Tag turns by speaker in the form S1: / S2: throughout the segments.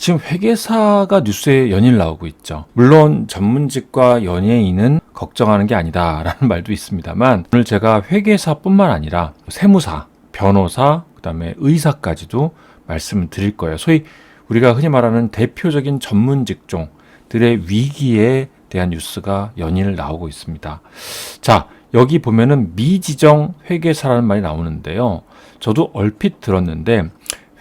S1: 지금 회계사가 뉴스에 연일 나오고 있죠. 물론 전문직과 연예인은 걱정하는 게 아니다라는 말도 있습니다만, 오늘 제가 회계사뿐만 아니라 세무사, 변호사, 그다음에 의사까지도 말씀을 드릴 거예요. 소위 우리가 흔히 말하는 대표적인 전문 직종들의 위기에 대한 뉴스가 연일 나오고 있습니다. 자, 여기 보면은 미지정 회계사라는 말이 나오는데요. 저도 얼핏 들었는데,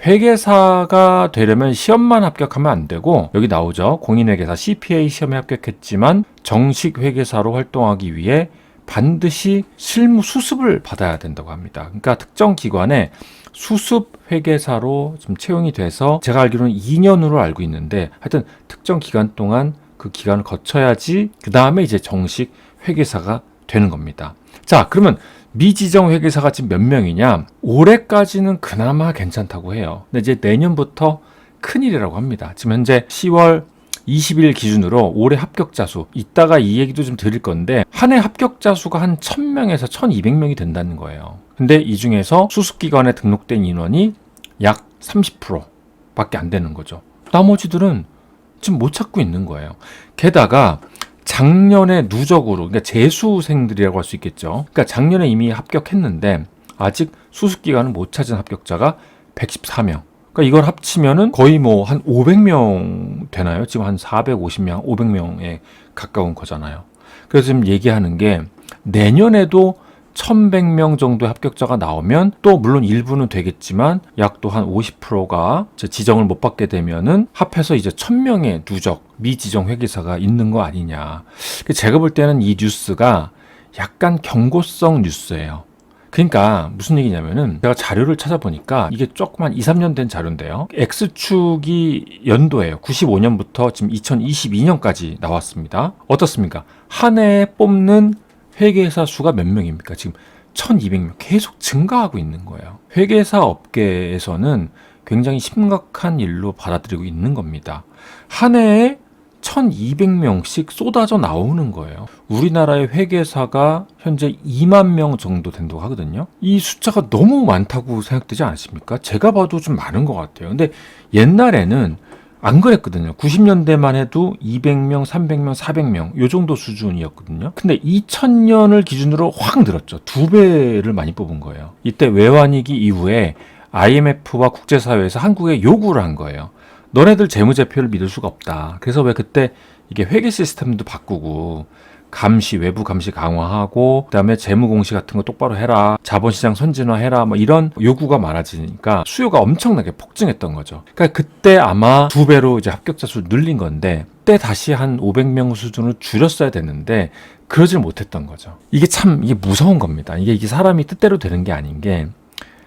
S1: 회계사가 되려면 시험만 합격하면 안 되고, 여기 나오죠. 공인회계사 CPA 시험에 합격했지만 정식 회계사로 활동하기 위해 반드시 실무 수습을 받아야 된다고 합니다. 그러니까 특정 기관에 수습 회계사로 좀 채용이 돼서, 제가 알기로는 2년으로 알고 있는데, 하여튼 특정 기간 동안 그 기간을 거쳐야지 그 다음에 이제 정식 회계사가 되는 겁니다. 자, 그러면 미지정 회계사가 지금 몇 명이냐? 올해까지는 그나마 괜찮다고 해요. 근데 이제 내년부터 큰일이라고 합니다. 지금 현재 10월 20일 기준으로 올해 합격자 수, 이따가 이 얘기도 좀 드릴 건데, 한 해 합격자 수가 한 1000명에서 1200명이 된다는 거예요. 근데 이 중에서 수습기관에 등록된 인원이 약 30% 밖에 안 되는 거죠. 나머지들은 지금 못 찾고 있는 거예요. 게다가 작년에 누적으로, 그러니까 재수생들이라고 할 수 있겠죠. 그러니까 작년에 이미 합격했는데 아직 수습기간을 못 찾은 합격자가 114명. 그러니까 이걸 합치면은 거의 뭐 한 500명 되나요? 지금 한 450명, 500명에 가까운 거잖아요. 그래서 지금 얘기하는 게, 내년에도 1100명 정도의 합격자가 나오면, 또 물론 일부는 되겠지만 약 또 한 50%가 지정을 못 받게 되면은 합해서 이제 1000명의 누적 미지정 회계사가 있는 거 아니냐. 제가 볼 때는 이 뉴스가 약간 경고성 뉴스예요. 그러니까 무슨 얘기냐면은, 제가 자료를 찾아보니까 이게 조금 한 2, 3년 된 자료인데요. X축이 연도예요. 95년부터 지금 2022년까지 나왔습니다. 어떻습니까? 한 해에 뽑는 회계사 수가 몇 명입니까? 지금 1200명 계속 증가하고 있는 거예요. 회계사 업계에서는 굉장히 심각한 일로 받아들이고 있는 겁니다. 한 해에 1200명씩 쏟아져 나오는 거예요. 우리나라의 회계사가 현재 2만 명 정도 된다고 하거든요. 이 숫자가 너무 많다고 생각되지 않으십니까? 제가 봐도 좀 많은 것 같아요. 근데 옛날에는 안 그랬거든요. 90년대만 해도 200명, 300명, 400명 요 정도 수준이었거든요. 근데 2000년을 기준으로 확 늘었죠. 2배를 많이 뽑은 거예요. 이때 외환위기 이후에 IMF와 국제사회에서 한국에 요구를 한 거예요. 너네들 재무제표를 믿을 수가 없다. 그래서 왜 그때 이게 회계 시스템도 바꾸고, 감시, 외부 감시 강화하고, 그다음에 재무 공시 같은 거 똑바로 해라, 자본시장 선진화해라, 뭐 이런 요구가 많아지니까 수요가 엄청나게 폭증했던 거죠. 그러니까 그때 아마 2배로 이제 합격자 수를 늘린 건데, 그때 다시 한 500명 수준을 줄였어야 됐는데 그러질 못했던 거죠. 이게 무서운 겁니다. 이게 사람이 뜻대로 되는 게 아닌 게,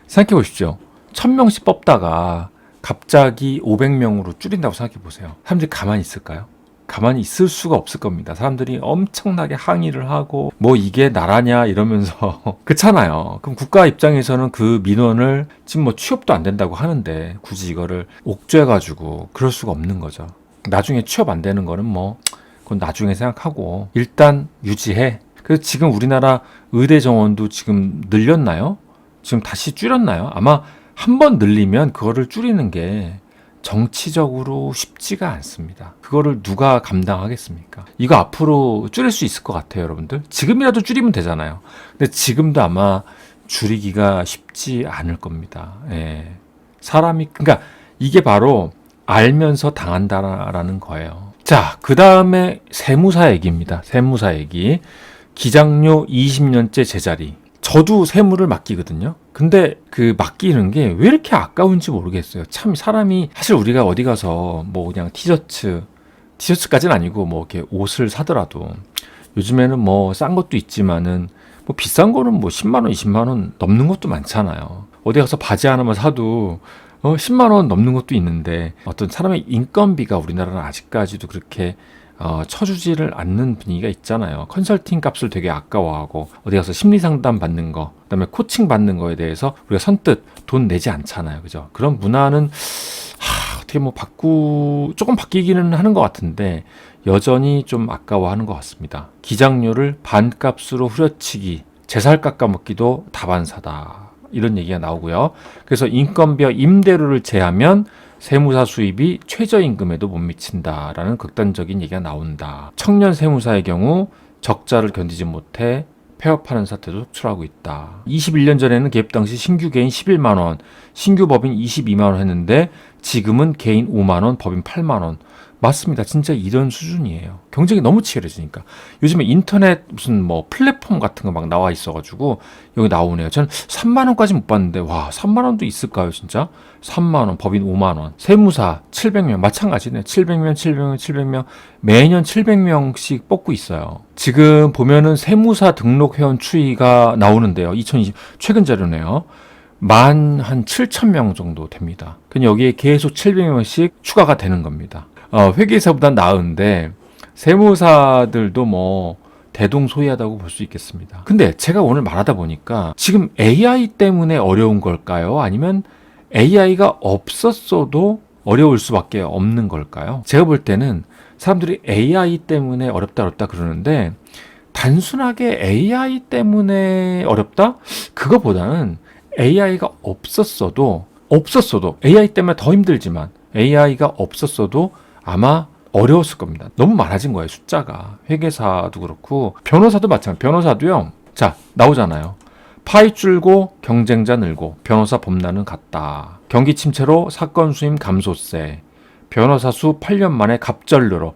S1: 생각해 보십시오. 1000명씩 뽑다가 갑자기 500명으로 줄인다고 생각해 보세요. 사람들이 가만히 있을까요? 가만히 있을 수가 없을 겁니다. 사람들이 엄청나게 항의를 하고, 뭐 이게 나라냐 이러면서 그렇잖아요. 그럼 국가 입장에서는 그 민원을 지금 뭐 취업도 안 된다고 하는데 굳이 이거를 옥죄가지고 그럴 수가 없는 거죠. 나중에 취업 안 되는 거는 뭐 그건 나중에 생각하고 일단 유지해. 그래서 지금 우리나라 의대 정원도 지금 늘렸나요? 지금 다시 줄였나요? 아마 한번 늘리면 그거를 줄이는 게 정치적으로 쉽지가 않습니다. 그거를 누가 감당하겠습니까? 이거 앞으로 줄일 수 있을 것 같아요, 여러분들. 지금이라도 줄이면 되잖아요. 근데 지금도 아마 줄이기가 쉽지 않을 겁니다. 예. 그러니까 이게 바로 알면서 당한다라는 거예요. 자, 그 다음에 세무사 얘기입니다. 세무사 얘기. 기장료 20년째 제자리. 저도 세무를 맡기거든요. 근데 그 맡기는 게 왜 이렇게 아까운지 모르겠어요. 참 사람이, 사실 우리가 어디 가서 뭐 그냥 티셔츠까지는 아니고 뭐 이렇게 옷을 사더라도 요즘에는 뭐 싼 것도 있지만은 뭐 비싼 거는 뭐 10만 원, 20만 원 넘는 것도 많잖아요. 어디 가서 바지 하나만 사도 10만 원 넘는 것도 있는데, 어떤 사람의 인건비가 우리나라는 아직까지도 그렇게 쳐주지를 않는 분위기가 있잖아요. 컨설팅 값을 되게 아까워하고, 어디 가서 심리상담 받는 거, 그다음에 코칭 받는 거에 대해서 우리가 선뜻 돈 내지 않잖아요. 그죠? 그런 문화는 어떻게 뭐 조금 바뀌기는 하는 것 같은데 여전히 좀 아까워하는 것 같습니다. 기장료를 반값으로 후려치기, 제살 깎아먹기도 다반사다, 이런 얘기가 나오고요. 그래서 인건비와 임대료를 제하면 세무사 수입이 최저임금에도 못 미친다라는 극단적인 얘기가 나온다. 청년 세무사의 경우 적자를 견디지 못해 폐업하는 사태도 속출하고 있다. 21년 전에는 개업 당시 신규 개인 11만 원, 신규 법인 22만 원 했는데 지금은 개인 5만 원, 법인 8만 원. 맞습니다. 진짜 이런 수준이에요. 경쟁이 너무 치열해지니까. 요즘에 인터넷 무슨 뭐 플랫폼 같은 거 막 나와 있어가지고 여기 나오네요. 저는 3만 원까지 못 봤는데 와 3만 원도 있을까요 진짜? 3만 원, 법인 5만 원. 세무사 700명 마찬가지네. 700명, 700명, 700명 매년 700명씩 뽑고 있어요. 지금 보면은 세무사 등록 회원 추이가 나오는데요. 2020 최근 자료네요. 만 한 7천 명 정도 됩니다. 그럼 여기에 계속 700명씩 추가가 되는 겁니다. 회계사보단 나은데 세무사들도 뭐 대동소이하다고 볼 수 있겠습니다. 근데 제가 오늘 말하다 보니까 지금 AI 때문에 어려운 걸까요? 아니면 AI가 없었어도 어려울 수밖에 없는 걸까요? 제가 볼 때는 사람들이 AI 때문에 어렵다 그러는데 단순하게 AI 때문에 어렵다? 그거보다는 AI가 없었어도 AI 때문에 더 힘들지만 AI가 없었어도 아마 어려웠을 겁니다. 너무 많아진 거예요, 숫자가. 회계사도 그렇고 변호사도 마찬가지. 변호사도요. 자, 나오잖아요. 파이 줄고 경쟁자 늘고 변호사 범람은 같다. 경기 침체로 사건 수임 감소세. 변호사 수 8년 만에 갑절 늘어.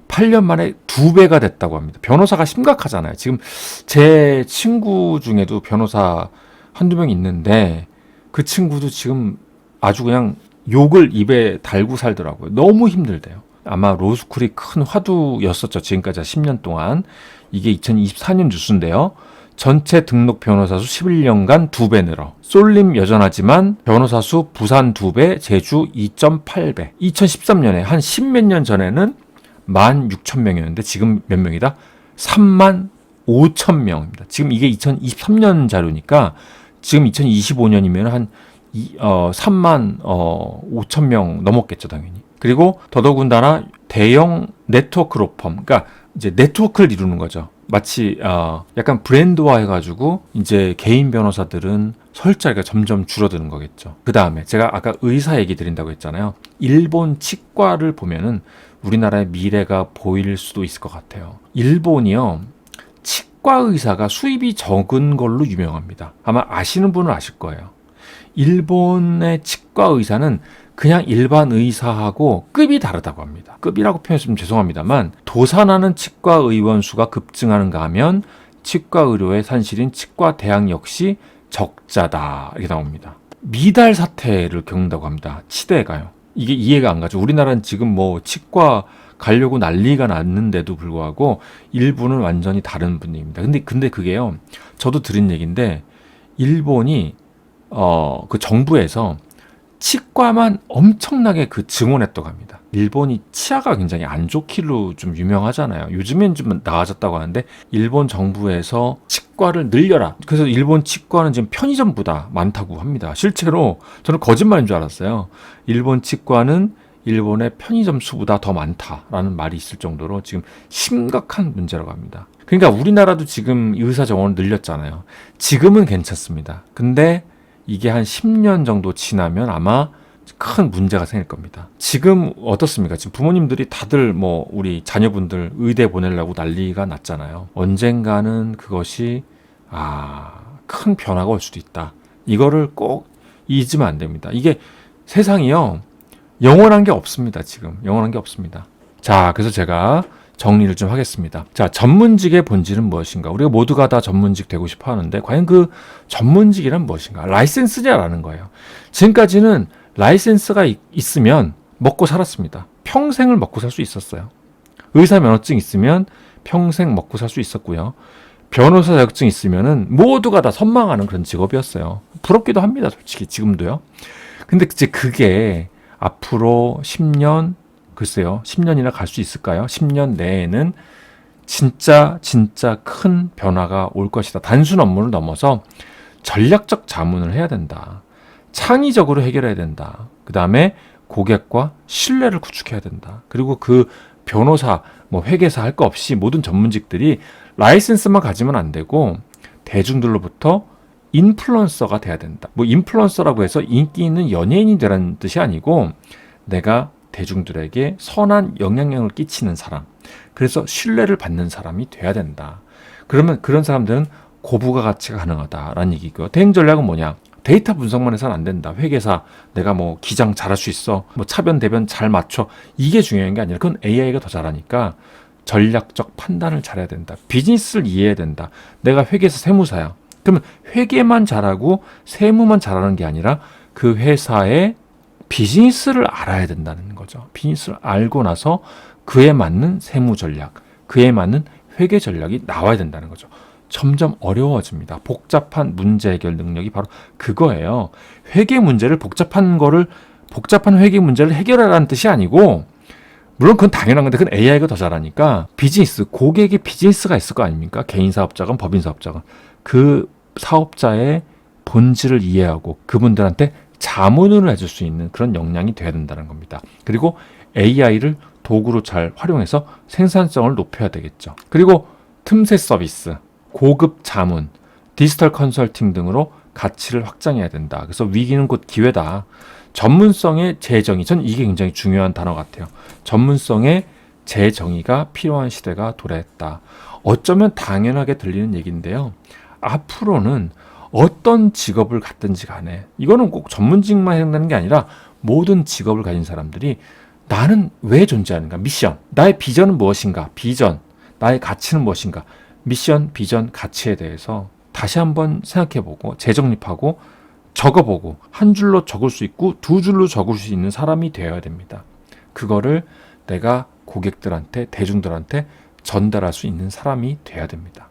S1: 8년 만에 2배가 됐다고 합니다. 변호사가 심각하잖아요. 지금 제 친구 중에도 변호사 한두 명 있는데 그 친구도 지금 아주 그냥 욕을 입에 달고 살더라고요. 너무 힘들대요. 아마 로스쿨이 큰 화두였었죠. 지금까지 10년 동안. 이게 2024년 뉴스인데요. 전체 등록 변호사 수 11년간 2배 늘어. 쏠림 여전하지만 변호사 수 부산 2배, 제주 2.8배. 2013년에 한 10몇 년 전에는 16,000명이었는데 지금 몇 명이다? 35,000명입니다. 지금 이게 2023년 자료니까 지금 2025년이면 한 3만 5천 명 넘었겠죠, 당연히. 그리고 더더군다나 대형 네트워크 로펌, 그러니까 이제 네트워크를 이루는 거죠. 마치 약간 브랜드화 해가지고 이제 개인 변호사들은 설 자리가 점점 줄어드는 거겠죠. 그 다음에 제가 아까 의사 얘기 드린다고 했잖아요. 일본 치과를 보면은 우리나라의 미래가 보일 수도 있을 것 같아요. 일본이요. 치과 의사가 수입이 적은 걸로 유명합니다. 아마 아시는 분은 아실 거예요. 일본의 치과 의사는 그냥 일반 의사하고 급이 다르다고 합니다. 급이라고 표현했으면 죄송합니다만 도산하는 치과 의원 수가 급증하는가 하면 치과 의료의 산실인 치과 대학 역시 적자다 이렇게 나옵니다. 미달 사태를 겪는다고 합니다. 치대가요. 이게 이해가 안 가죠. 우리나라는 지금 뭐 치과 가려고 난리가 났는데도 불구하고 일본은 완전히 다른 분위기입니다. 근데 그게요. 저도 들은 얘기인데 일본이 그 정부에서 치과만 엄청나게 그 증원했다고 합니다. 일본이 치아가 굉장히 안 좋기로 좀 유명하잖아요. 요즘엔 좀 나아졌다고 하는데 일본 정부에서 치과를 늘려라. 그래서 일본 치과는 지금 편의점보다 많다고 합니다. 실제로 저는 거짓말인 줄 알았어요. 일본 치과는 일본의 편의점 수보다 더 많다라는 말이 있을 정도로 지금 심각한 문제라고 합니다. 그러니까 우리나라도 지금 의사 정원을 늘렸잖아요. 지금은 괜찮습니다. 근데 이게 한 10년 정도 지나면 아마 큰 문제가 생길 겁니다. 지금 어떻습니까? 지금 부모님들이 다들 뭐 우리 자녀분들 의대 보내려고 난리가 났잖아요. 언젠가는 그것이 큰 변화가 올 수도 있다. 이거를 꼭 잊으면 안 됩니다. 이게 세상이요. 영원한 게 없습니다. 지금 영원한 게 없습니다. 자, 그래서 제가 정리를 좀 하겠습니다. 자, 전문직의 본질은 무엇인가? 우리가 모두가 다 전문직 되고 싶어 하는데 과연 그 전문직이란 무엇인가? 라이센스냐라는 거예요. 지금까지는 라이센스가 있으면 먹고 살았습니다. 평생을 먹고 살 수 있었어요. 의사 면허증 있으면 평생 먹고 살 수 있었고요. 변호사 자격증 있으면은 모두가 다 선망하는 그런 직업이었어요. 부럽기도 합니다. 솔직히 지금도요. 근데 이제 그게 앞으로 10년 글쎄요. 10년이나 갈 수 있을까요? 10년 내에는 진짜 큰 변화가 올 것이다. 단순 업무를 넘어서 전략적 자문을 해야 된다. 창의적으로 해결해야 된다. 그 다음에 고객과 신뢰를 구축해야 된다. 그리고 그 변호사, 뭐 회계사 할 거 없이 모든 전문직들이 라이센스만 가지면 안 되고 대중들로부터 인플루언서가 돼야 된다. 뭐 인플루언서라고 해서 인기 있는 연예인이 되라는 뜻이 아니고 내가 대중들에게 선한 영향력을 끼치는 사람, 그래서 신뢰를 받는 사람이 돼야 된다. 그러면 그런 사람들은 고부가 가치가 가능하다라는 얘기고요. 대응 전략은 뭐냐? 데이터 분석만 해서는 안 된다. 회계사, 내가 뭐 기장 잘할 수 있어. 뭐 차변, 대변 잘 맞춰. 이게 중요한 게 아니라 그건 AI가 더 잘하니까 전략적 판단을 잘해야 된다. 비즈니스를 이해해야 된다. 내가 회계사 세무사야. 그러면 회계만 잘하고 세무만 잘하는 게 아니라 그 회사의 비즈니스를 알아야 된다는 거죠. 비즈니스를 알고 나서 그에 맞는 세무 전략, 그에 맞는 회계 전략이 나와야 된다는 거죠. 점점 어려워집니다. 복잡한 문제 해결 능력이 바로 그거예요. 회계 문제를 복잡한 회계 문제를 해결하라는 뜻이 아니고, 물론 그건 당연한 건데 그건 AI가 더 잘하니까 비즈니스, 고객의 비즈니스가 있을 거 아닙니까? 개인 사업자건 법인 사업자건. 그 사업자의 본질을 이해하고 그분들한테 자문을 해줄 수 있는 그런 역량이 돼야 된다는 겁니다. 그리고 AI를 도구로 잘 활용해서 생산성을 높여야 되겠죠. 그리고 틈새 서비스, 고급 자문, 디지털 컨설팅 등으로 가치를 확장해야 된다. 그래서 위기는 곧 기회다. 전문성의 재정의, 전 이게 굉장히 중요한 단어 같아요. 전문성의 재정의가 필요한 시대가 도래했다. 어쩌면 당연하게 들리는 얘기인데요. 앞으로는 어떤 직업을 갖든지 간에, 이거는 꼭 전문직만 해당되는 게 아니라 모든 직업을 가진 사람들이 나는 왜 존재하는가? 미션. 나의 비전은 무엇인가? 비전. 나의 가치는 무엇인가? 미션, 비전, 가치에 대해서 다시 한번 생각해보고 재정립하고 적어보고 한 줄로 적을 수 있고 두 줄로 적을 수 있는 사람이 되어야 됩니다. 그거를 내가 고객들한테, 대중들한테 전달할 수 있는 사람이 돼야 됩니다.